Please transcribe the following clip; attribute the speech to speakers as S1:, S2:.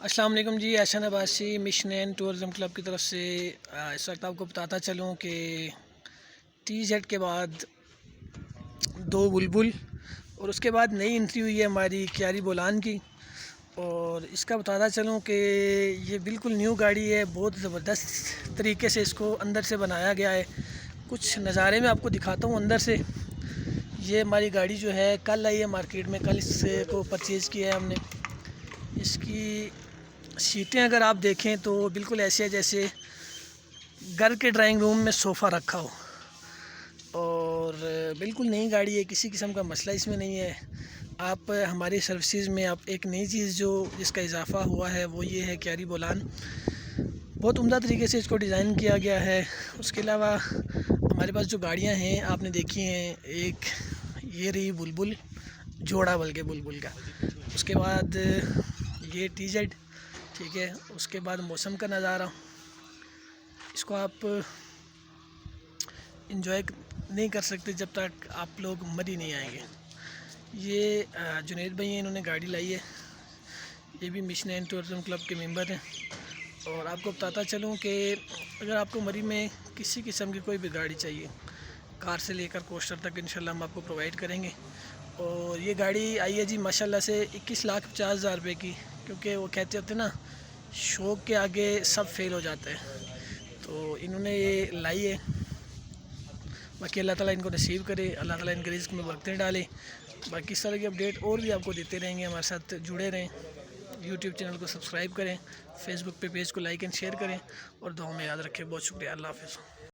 S1: अस्सलाम वालेकुम जी। Ehsan Abbasi mission and tourism club की तरफ से इस वक्त आपको बताता चलूँ कि TZ के बाद दो बुलबुल और उसके बाद नई एंट्री हुई है हमारी क्यारी बोलान की। और इसका बताता चलूँ कि ये बिल्कुल न्यू गाड़ी है, बहुत ज़बरदस्त तरीके से इसको अंदर से बनाया गया है। कुछ नज़ारे में आपको दिखाता हूँ अंदर से। ये हमारी गाड़ी जो है कल आई है मार्केट में, कल इसको परचेज़ किया है हमने। इसकी सीटें अगर आप देखें तो बिल्कुल ऐसे है जैसे घर के ड्राइंग रूम में सोफ़ा रखा हो, और बिल्कुल नई गाड़ी है, किसी किस्म का मसला इसमें नहीं है। आप हमारी सर्विसेज में आप एक नई चीज़ जो जिसका इजाफ़ा हुआ है वो ये है क्यारी बोलान। बहुत उम्दा तरीके से इसको डिज़ाइन किया गया है। उसके अलावा हमारे पास जो गाड़ियाँ हैं आपने देखी हैं, एक ये रही बुलबुल, जोड़ा बल्कि बुलबुल का। उसके बाद ये TZ, ठीक है। उसके बाद मौसम का नज़ारा, इसको आप इंजॉय नहीं कर सकते जब तक आप लोग मरी नहीं आएंगे। ये जुनैद भाई हैं, इन्होंने गाड़ी लाई है। ये भी मिशन एंड टूरिज़म क्लब के मेंबर हैं। और आपको बताता चलूँ कि अगर आपको मरी में किसी किस्म की कोई भी गाड़ी चाहिए, कार से लेकर कोस्टर तक, इंशाल्लाह हम आपको प्रोवाइड करेंगे। और ये गाड़ी आई है जी माशाल्लाह से 21,50,000 रुपये की, क्योंकि वो कहते होते ना, शौक़ के आगे सब फेल हो जाता है। तो इन्होंने ये लाई है। बाकी अल्लाह ताला इनको नसीब करे, अल्लाह ताला इनके रिज़्क़ में बरकतें डाले। बाकी इस तरह की अपडेट और भी आपको देते रहेंगे, हमारे साथ जुड़े रहें। यूट्यूब चैनल को सब्सक्राइब करें, फेसबुक पे पेज को लाइक एंड शेयर करें, और दुआ में याद रखें। बहुत शुक्रिया, अल्लाह हाफ़िज़।